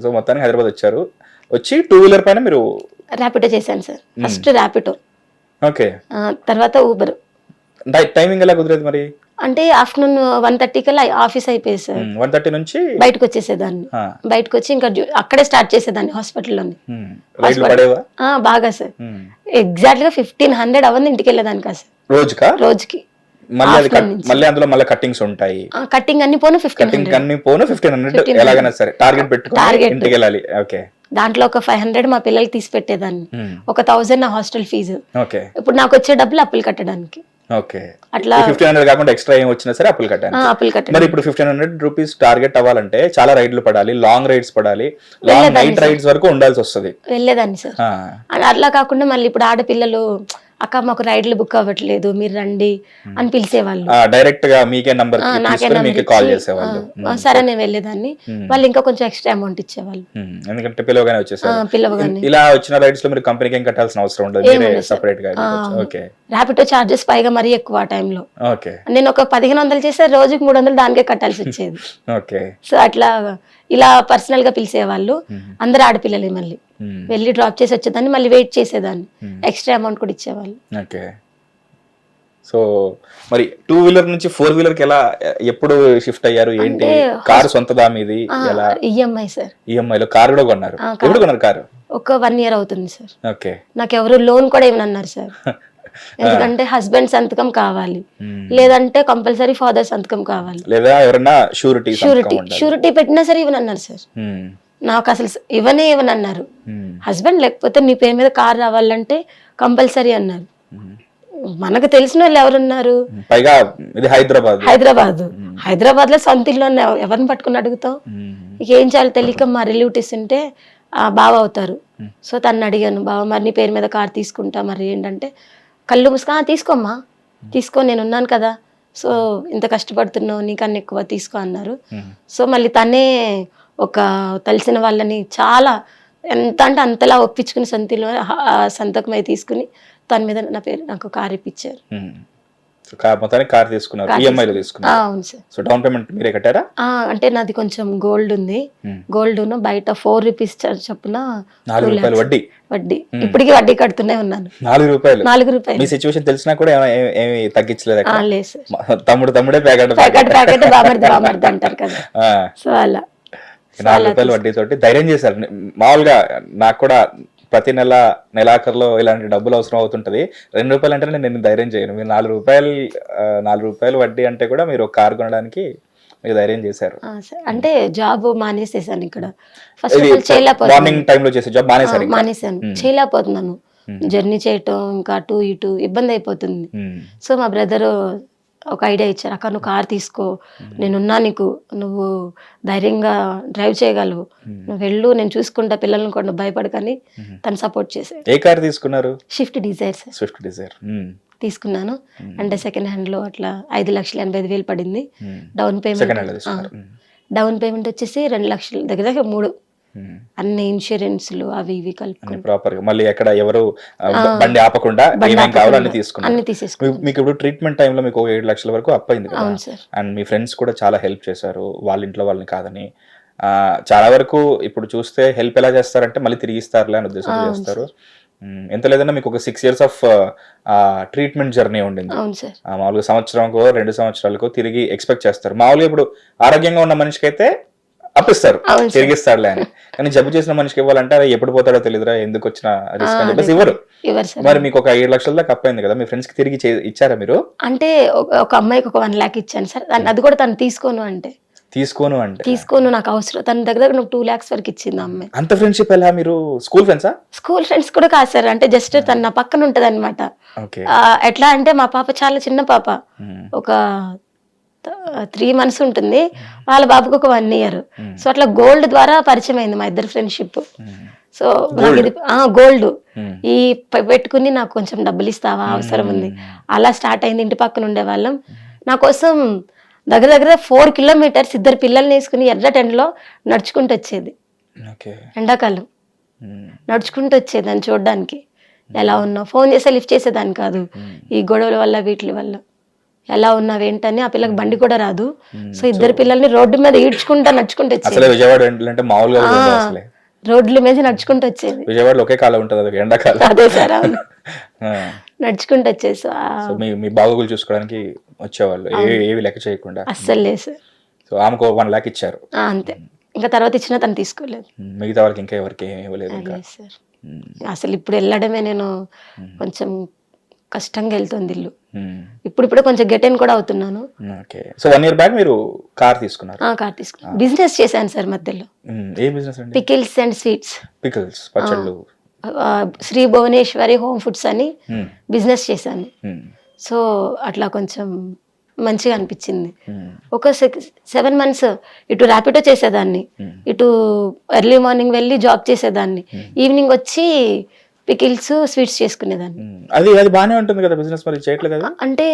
So మొత్తానికి హైదరాబాద్ వచ్చారు. వచ్చి 2 వీలర్ పైన మీరు ర్యాపిడో చేశాను సార్. First Rapido, okay. తర్వాత ఊబర్. టైమింగ్ ఎలా కుదిరేది మరి? అంటే ఆఫ్టర్నూన్ 1:30 కల్లా ఆఫీస్ అయిపోయేది సార్. 1:30 నుంచి బయటకు వచ్చేసేదాన్ని. బయటకు వచ్చి ఇంకా అక్కడే స్టార్ట్ చేసేదాన్ని హాస్పిటల్లోని. బాగా సార్. ఎగ్జాక్ట్ గా 1500 అవ్వంది ఇంటికి వెళ్ళేదాన్ని కాదు సార్ రోజుకి. మళ్ళీ అందులో మళ్ళీ కట్టింగ్స్ ఉంటాయి. కట్టింగ్ అన్ని పోను 1500 ఎలాగైనా సరే టార్గెట్ పెట్టుకొని ఇంటికి వెళ్ళాలి. ఓకే. దాంట్లో ఒక 500 మా పిల్లలకి తీసి పెట్టేదాన్ని, ఒక 1000 నా హాస్టల్ ఫీజు. ఇప్పుడు నాకు వచ్చే డబ్బులు అప్పులు కట్టడానికి. ఓకే. అట్లా 1500 కాకుండా ఎక్స్ట్రా ఏం వచ్చినా సరే అప్పులు కట్టాలి. మరి ఇప్పుడు 1500 రూపీస్ టార్గెట్ అవ్వాలంటే చాలా రైడ్లు పడాలి, లాంగ్ రైడ్స్ పడాలి, లాంగ్ నైట్ రైడ్స్ వరకు ఉండాల్సి వస్తుంది. వెళ్ళేదాన్ని సార్. అట్లా కాకుండా మళ్ళీ ఇప్పుడు ఆడపిల్లలు అక్క మాకు రైడ్లు బుక్ అవ్వట్లేదు మీరు రండి అని పిలిచేవాళ్ళు. డైరెక్ట్ గా మీకే నంబర్ కాల్ చేసేవాళ్ళు. సరే నేను వెళ్ళేదాన్ని. వాళ్ళు ఇంకా కొంచెం ఎక్స్ట్రా అమౌంట్ ఇచ్చేవాళ్ళు, ఎందుకంటే పిలవగానే వచ్చేసారు. పిలవగానే ఇలా వచ్చిన రైడ్స్ లో మీరు కంపెనీకి ఏం కట్టాల్సిన అవసరం ఉండదు, మీరే సెపరేట్ గా. ఓకే. ర్యాపిడో చార్జెస్ పైగా మరీ ఎక్కువ ఆ టైంలో. ఓకే. నేను ఒక 1500 చేస్తే రోజుకి 300 దానికే కట్టాల్సి వచ్చేది. ఓకే. సో అట్లా ఇలా పర్సనల్ గా పిలిచేవాళ్ళు. అందరు ఆడపిల్లలే. మళ్ళీ వెళ్ళి డ్రాప్ చేసి వచ్చేదాన్ని, మళ్ళీ వెయిట్ చేసేదాన్ని, ఎక్స్ట్రా అమౌంట్ కూడా ఇచ్చేవాళ్ళు. ఓకే. సో మరి 2 వీలర్ నుంచి 4 వీలర్ కి ఎలా ఎప్పుడు షిఫ్ట్ అయ్యారు? ఏంటి కారు సొంతదా మీది? ఎలా? EMI sir. ఈఎంఐ లో కారు కూడా కొన్నారు. ఎప్పుడు కొన్నారు కారు? ఒక 1 year అవుతుంది సార్. ఓకే. నాకు ఎవరు లోన్ కూడా ఏమన్నారు సార్. ఎందుకంటే హస్బెండ్ సంతకం కావాలి, లేదంటే కంపల్సరీ ఫాదర్ సంతకం కావాలి, లేదా ఎవరైనా షూరిటీ పెట్టినా సరే ఇవ్వనన్నారు సార్. నాకు అసలు ఇవ్వనన్నారు. హస్బెండ్ లేకపోతే నీ పేరు మీద కార్ రావాలంటే కంపల్సరీ అన్నారు. మనకు తెలిసిన వాళ్ళు ఎవరున్నారు? పైగా ఇది హైదరాబాద్ లో సొంత ఇల్లు ఎవరిని పట్టుకుని అడుగుతావు? ఏం చేయాలో తెలియక మా రిలేటివ్స్ ఉంటే బావ అవుతారు. సో తను అడిగాను, బావ మరి నీ పేరు మీద కార్ తీసుకుంటా, మరి ఏంటంటే కళ్ళు మూసుకా తీసుకోమ్మా, తీసుకో నేను ఉన్నాను కదా, సో ఇంత కష్టపడుతున్నావు నీకన్నా ఎక్కువ తీసుకో అన్నారు. సో మళ్ళీ తనే ఒక తెలిసిన వాళ్ళని చాలా ఎంత అంటే అంతలా ఒప్పించుకుని సొంతలో సంతకమై తీసుకుని తన మీద నా పేరు నాకు కార్ ఇప్పించారు. మొత్తానికి కార్ తీసుకున్నారు, ఈఎంఐ లో తీసుకున్నారు. అవును సార్. సో డౌన్ పేమెంట్ మీరే కట్టారా? అంటే నాది కొంచెం గోల్డ్ ఉంది. గోల్డ్ బయట 4 రూపీస్ చొప్పున 4 రూపాయలు వడ్డీ. ఇప్పటికి వడ్డీ కడుతూనే ఉన్నాను. 4 రూపాయలు. 4 రూపాయలు. మీ సిచ్యువేషన్ తెలిసినా కూడా ఏమి తగ్గించలేదు? తమ్ముడే ప్యాకెట్ బామర్ది అంటారు కదా. సో అలా 4 రూపాయలు వడ్డీతోటి ధైర్యం చేశారు. మామూలుగా నాకు కూడా ప్రతి నెలాఖరులో ఇలాంటి డబ్బులు అవసరం అవుతుంటది. 2 రూపాయలు అంటే నేను ధైర్యం చేయను. మీరు 4 రూపాయలు వడ్డీ అంటే కూడా మీరు ఒక కారు కొనడానికి మీరు ధైర్యం చేశారు. అంటే జాబ్ మానేసేసాను ఇక్కడ. మార్నింగ్ టైంలో చేసే జాబ్ మానేసాను, చేయలేకపోతున్నాను. జర్నీ చేయటం ఇంకా అటు ఇటు ఇబ్బంది అయిపోతుంది. సో మా బ్రదర్ ఒక ఐడియా ఇచ్చారు, అక్క నువ్వు కార్ తీసుకో, నేనున్నా నీకు, నువ్వు ధైర్యంగా డ్రైవ్ చేయగలవు, నువ్వు వెళ్ళు, నేను చూసుకుంటా పిల్లల్ని కూడా భయపడకని తను సపోర్ట్ చేశారు. ఏ కార్ తీసుకున్నారు? Swift Dzire. తీసుకున్నాను. అంటే సెకండ్ హ్యాండ్ లో అట్లా 5,80,000 పడింది. డౌన్ పేమెంట్ వచ్చేసి 2 లక్షలు దగ్గర 3. అన్ని ఇన్సూరెన్స్లు అవి ఇవి కలుపుకొని ప్రాపర్ గా మళ్ళీ ఎక్కడ ఎవరు బండి ఆపకుండా ఏమేం కావాలో అన్ని తీసుకున్నారు. మీకు ఇప్పుడు ట్రీట్మెంట్ టైంలో మీకు 7 లక్షల వరకు అప్ అయింది కదా, అండ్ మీ ఫ్రెండ్స్ కూడా చాలా హెల్ప్ చేశారు, వాళ్ళ ఇంట్లో వాళ్ళని కాదని. చాలా వరకు ఇప్పుడు చూస్తే హెల్ప్ ఎలా చేస్తారంటే మళ్ళీ తిరిగి ఇస్తారులే అని ఉద్దేశంతో చేస్తారు. ఎంత లేదన్నా మీకు ఒక 6 years ఆఫ్ ట్రీట్మెంట్ జర్నీ ఉండింది. మామూలుగా సంవత్సరంకో 2 సంవత్సరాలకో తిరిగి ఎక్స్పెక్ట్ చేస్తారు. మామూలుగా ఇప్పుడు ఆరోగ్యంగా ఉన్న మనిషికి అయితే అప్పిస్తారు, తిరిగిస్తాడులే అని. కానీ జబ్బు చేసిన మనిషికి ఇవ్వాలంటే ఎప్పుడు పోతాడో తెలియదురా, ఎందుకు వచ్చిన రిస్క్ అని చెప్పేసి ఇవ్వరు. మరి మీకు ఒక 7 లక్షల దాకా అప్ అయింది కదా, మీ ఫ్రెండ్స్ కి తిరిగి ఇచ్చారా మీరు? అంటే ఒక అమ్మాయికి ఒక 1 lakh ఇచ్చాను సార్. అది కూడా తను తీసుకోను నాకు అవసరం. తన దగ్గర 2 lakhs వరకు ఇచ్చింది అమ్మాయి. అంత ఫ్రెండ్షిప్ ఎలా? మీరు స్కూల్ ఫ్రెండ్స్ కూడా కాదు సార్. అంటే జస్ట్ తన నా పక్కన ఉంటది అనమాట. ఎట్లా అంటే మా పాప చాలా చిన్న పాప, ఒక 3 months ఉంటుంది, వాళ్ళ బాబుకి ఒక 1 year. సో అట్లా గోల్డ్ ద్వారా పరిచయం అయింది మా ఇద్దరు ఫ్రెండ్షిప్. సో గోల్డ్ ఈ పెట్టుకుని నాకు కొంచెం డబ్బులు ఇస్తావా, అవసరం ఉంది, అలా స్టార్ట్ అయింది. ఇంటి పక్కన ఉండేవాళ్ళం. నా కోసం దగ్గర 4 kilometers 2 పిల్లల్ని వేసుకుని ఎర్రటెండలో నడుచుకుంటూ వచ్చేది. ఎండాకాలం నడుచుకుంటూ వచ్చేది దాన్ని చూడడానికి. ఎలా ఉన్నావు, ఫోన్ చేస్తే లిఫ్ట్ చేసేదాన్ని కాదు, ఈ గొడవల వల్ల వీటి వల్ల. ఎలా ఉన్నావు ఏంటని. ఆ పిల్లకి బండి కూడా రాదు. సో ఇద్దరు పిల్లల్ని రోడ్డు మీద ఈడ్చుకుంటా నడుచుకుంటూ వచ్చేది. విజయవాడ అంటే మామూలుగా అసలే రోడ్ల మీద నడుచుకుంటూ వచ్చేది. విజయవాడలో ఒకే కాలం ఉంటుంది, అది ఎండాకాలం. అదే సార్, అవును. నడుచుకుంటూ వచ్చేసి మీ బాగోగులు చూసుకోవడానికి వచ్చేవాళ్ళు, ఏవి లెక్క చేయకుండా. అస్సలు లేదు సార్. సో ఆమెకు 1 lakh ఇచ్చారు అంతే. ఇంకా తర్వాత ఇచ్చినా తను తీసుకోలేదు. మిగతా వాళ్ళకి ఇంకా ఎవరికి ఇవ్వలేదు సార్. అసలు ఇప్పుడు వెళ్ళడమే నేను కొంచెం కష్టంగా వెళ్తుంది ఇల్లు. ఇప్పుడు కొంచెం గెటెన్ కూడా అవుతున్నాను. సో 1 year బ్యాక్ మీరు కార్ తీసుకున్నారు? కార్ తీసుకున్నాను. బిజినెస్ చేశాను సార్ మధ్యలో. ఏ బిజినెస్ అండి? Pickles and sweets. పికిల్స్, పచ్చళ్ళు. శ్రీ భువనేశ్వరి హోమ్ ఫుడ్స్ అని బిజినెస్ చేశాను. సో అట్లా కొంచెం మంచిగా అనిపించింది. ఒక 7 months ఇటు ర్యాపిడో చేసేదాన్ని, ఇటు ఎర్లీ మార్నింగ్ వెళ్ళి జాబ్ చేసేదాన్ని, ఈవినింగ్ వచ్చి పికిల్స్ స్వీట్స్ చేసుకునేదాన్ని. అది బానే ఉంటుంది కదా బిజినెస్, మరి చేయట్లేదు కదా? అంటే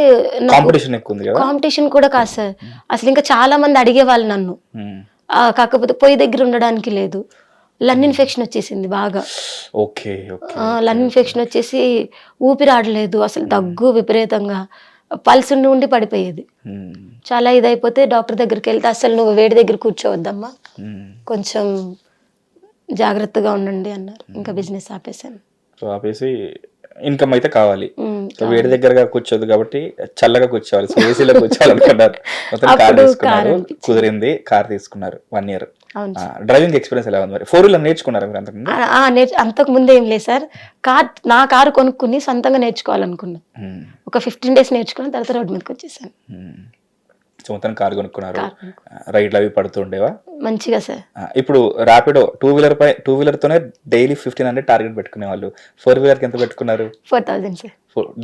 కాంపిటీషన్ ఎక్కువ ఉంది కదా? కాంపిటీషన్ కూడా కాదు సార్, అసలు ఇంకా చాలా మంది అడిగేవాళ్ళు నన్ను. కాకపోతే పొయ్యి దగ్గర ఉండడానికి లేదు. లంగ్ ఇన్ఫెక్షన్ వచ్చేసింది బాగా. లంగ్ ఇన్ఫెక్షన్ వచ్చేసి ఊపిరాడలేదు, అసలు దగ్గు విపరీతంగా, పల్స్ ఉండి పడిపోయేది. చాలా ఇదైపోతే డాక్టర్ దగ్గరికి వెళ్తే అసలు నువ్వు వేడి దగ్గర కూర్చోవద్దమ్మా, కొంచెం జాగ్రత్తగా ఉండండి అన్నారు. ఇంకా బిజినెస్ ఆపేసాను. ఆపేసి ఇన్కమ్ అయితే కావాలి, సో వేడి దగ్గరగా కూర్చోదు కాబట్టి చల్లగా కూర్చోవాలి, సో ఏసీలో కూర్చోవాలనుకున్నారు. మొత్తం కార్ తీసుకున్నారు, కుదిరింది, కార్ తీసుకున్నారు. 1 year. డ్రైవింగ్ ఎక్స్పీరియన్స్ ఎలా ఉంది మరి? 4-wheeler నేర్చుకున్నారు మీరు అంతకుముందు? అంతకు ముందు ఏం లేదు సార్. నా కారు కొనుక్కుని సొంతంగా నేర్చుకోవాలనుకున్నా. ఒక 15 days నేర్చుకున్న తర్వాత రోడ్డు మీదకి వచ్చేసాను. సో మొత్తం కార్ కొనుక్కున్నారు. రైడ్లు అవి పడుతూ ఉండేవా? మంచిగా సార్. ఇప్పుడు ర్యాపిడో 2-wheeler తోనే డైలీ 1500 టార్గెట్ పెట్టుకునే వాళ్ళు. 4-wheeler కి ఎంత పెట్టుకున్నారు? 4000 సార్.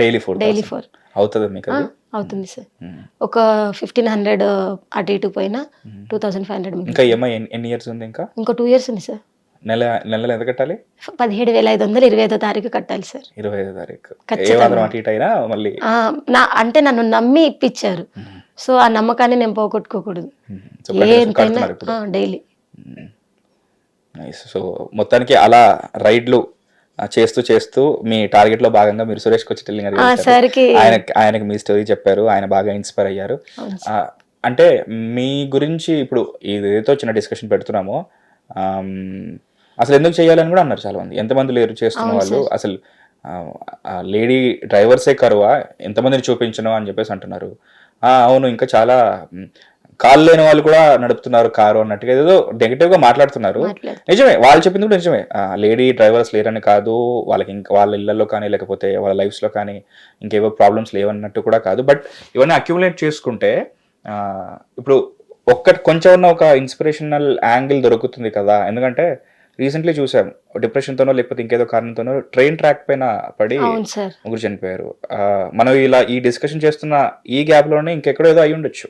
డైలీ 4 అవుతుంది మీకు? అవుతుంది సార్. ఒక 1500 అటు ఇటు పోయినా 2500. ఇంకా ఈఎంఐ ఎన్ని ఇయర్స్ ఉంది? ఇంకా 2 years ఉంది సార్. నెల ఎంత కట్టాలి? 17,500 25వ తారీఖు కట్టాలి సార్. 25వ తారీఖు. ఏ మాత్రం అటు ఇటు అయినా మళ్ళీ అంటే నన్ను నమ్మి ఇప్పించారు. సో ఆ నమ్మకాన్ని నేను పోగొట్టుకోకూడదు. డైలీ. సో మొత్తానికి అలా రైడ్లు చేస్తూ మీ టార్గెట్ లో భాగంగా మీరు సురేష్ కొచ్చి టెల్లింగ్ ఆయనకి మీ స్టోరీ చెప్పారు, ఆయన బాగా ఇన్స్పైర్ అయ్యారు. అంటే మీ గురించి ఇప్పుడు ఏదైతే చిన్న డిస్కషన్ పెడుతున్నామో, అసలు ఎందుకు చేయాలని కూడా అన్నారు చాలా మంది. ఎంతమంది లేరు చేస్తున్న వాళ్ళు, అసలు లేడీ డ్రైవర్సే కరువా, ఎంతమందిని చూపించను అని చెప్పేసి అంటున్నారు. అవును, ఇంకా చాలా కాళ్ళు లేని వాళ్ళు కూడా నడుపుతున్నారు కారు అన్నట్టుగా ఏదో నెగిటివ్ గా మాట్లాడుతున్నారు. నిజమే, వాళ్ళు చెప్పింది కూడా నిజమే. లేడీ డ్రైవర్స్ లేరని కాదు, వాళ్ళకి ఇంకా వాళ్ళ ఇళ్లలో కానీ లేకపోతే వాళ్ళ లైఫ్స్ లో కానీ ఇంకేవో ప్రాబ్లమ్స్ లేవన్నట్టు కూడా కాదు. బట్ ఇవన్నీ అక్యుములేట్ చేసుకుంటే ఇప్పుడు కొంచెం ఉన్న ఒక ఇన్స్పిరేషనల్ యాంగిల్ దొరుకుతుంది కదా. ఎందుకంటే రీసెంట్లీ చూసాం, డిప్రెషన్తోనో లేకపోతే ఇంకేదో కారణంతోనో ట్రైన్ ట్రాక్ పైన పడి ముగ్గురు చనిపోయారు. మనం ఇలా ఈ డిస్కషన్ చేస్తున్న ఈ గ్యాప్ లోనే ఇంకెక్కడో ఏదో అయి ఉండొచ్చు,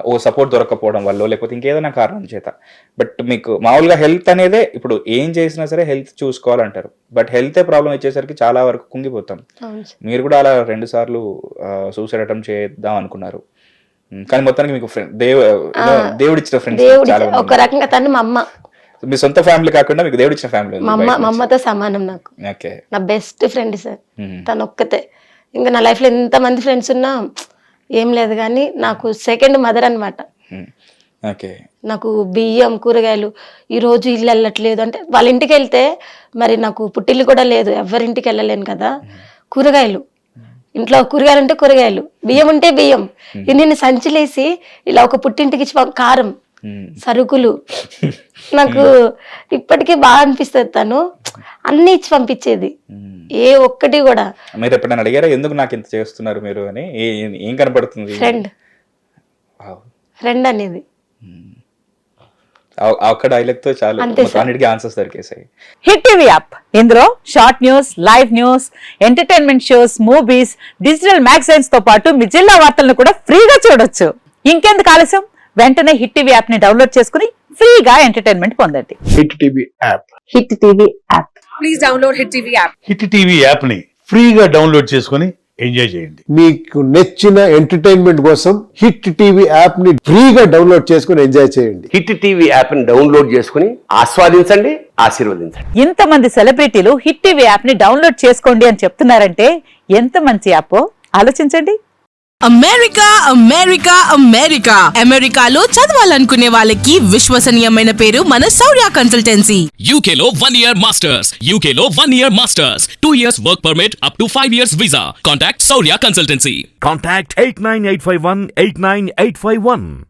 ఓ సపోర్ట్ దొరకపోవడం వల్ల లేకపోతే ఇంకేదైనా కారణం చేత. బట్ మీకు మామూలుగా హెల్త్ అనేదే, ఇప్పుడు ఏం చేసినా సరే హెల్త్ చూసుకోవాలంటారు. బట్ హెల్తే ప్రాబ్లం వచ్చేసరికి చాలా వరకు కుంగిపోతాం. మీరు కూడా అలా 2 సార్లు సూసైడ్ అటెంప్ట్ చేద్దాం అనుకున్నారు, కానీ మొత్తానికి మీకు దేవుడు ఇచ్చిన ఫ్రెండ్స్ ఒక రకంగా తను మా అమ్మ, మీ సొంత ఫ్యామిలీ కాకుండా మీకు దేవుడు ఇచ్చిన ఫ్యామిలీ. మా అమ్మతో సమానం నాకు. నా బెస్ట్ ఫ్రెండ్ సార్ తను ఒక్కతే. ఇంకా నా లైఫ్ లో ఎంత మంది ఫ్రెండ్స్ ఉన్నా ఏం లేదు, కానీ నాకు సెకండ్ మదర్ అనమాట. నాకు బియ్యం కూరగాయలు ఈ రోజు ఇల్లు వెళ్ళట్లేదు అంటే వాళ్ళ ఇంటికి వెళ్తే, మరి నాకు పుట్టిల్లు కూడా లేదు, ఎవరింటికి వెళ్ళలేను కదా. కూరగాయలు ఇంట్లో, కూరగాయలు ఉంటే కూరగాయలు, బియ్యం ఉంటే బియ్యం, ఇన్ని సంచులేసి ఇలా ఒక పుట్టింటికి కారం సరుకులు, నాకు ఇప్పటికీ బాగా అనిపిస్తుంది. తను అన్ని ఇచ్చి పంపించేది, ఏ ఒక్కటి కూడా. మీరు ఎప్పుడైనా అడిగారా ఎందుకు నాకు ఇంత చేస్తున్నారు మీరు అని? ఏం కనపడుతుంది? ఫ్రెండ్ అనేది ఒక్క డైలాగ్ తో చాలా ఆన్సర్స్ దొరికేసాయి. హిట్ టీవీ యాప్, ఇందులో short news, live news, entertainment shows, movies, digital magazines తో పాటు మీ జిల్లా వార్తలను కూడా ఫ్రీగా చూడొచ్చు. ఇంకెందుకు ఆలస్యం, వెంటనే హిట్ టీవీ యాప్ ని డౌన్లోడ్ చేసుకుని ఫ్రీగా ఎంటర్టైన్మెంట్ పొందండి. Hit TV app. Hit TV app. Please download hit TV app. Hit TV app ని ఫ్రీగా డౌన్లోడ్ చేసుకుని ఎంజాయ్ చేయండి. మీకు నచ్చిన ఎంటర్టైన్మెంట్ కోసం హిట్ టీవీ యాప్ ని ఫ్రీగా డౌన్లోడ్ చేసుకుని ఎంజాయ్ చేయండి. హిట్ టీవీ యాప్ ని డౌన్లోడ్ చేసుకుని ఆస్వాదించండి, ఆశీర్వదించండి. ఇంతమంది సెలబ్రిటీలు హిట్ టీవీ యాప్ ని డౌన్లోడ్ చేసుకోండి అని చెప్తున్నారంటే ఎంత మంచి యాప్ ఆలోచించండి. అమెరికా అమెరికా అమెరికా అమెరికాలో చదవాలనుకునే వాళ్ళకి విశ్వసనీయమైన పేరు మన శౌర్య కన్సల్టెన్సీ. UK లో 1 year masters. UK లో 1 year masters. 2 years work permit up to 5 years visa. Contact Saurya Consultancy. Contact 89851 89851.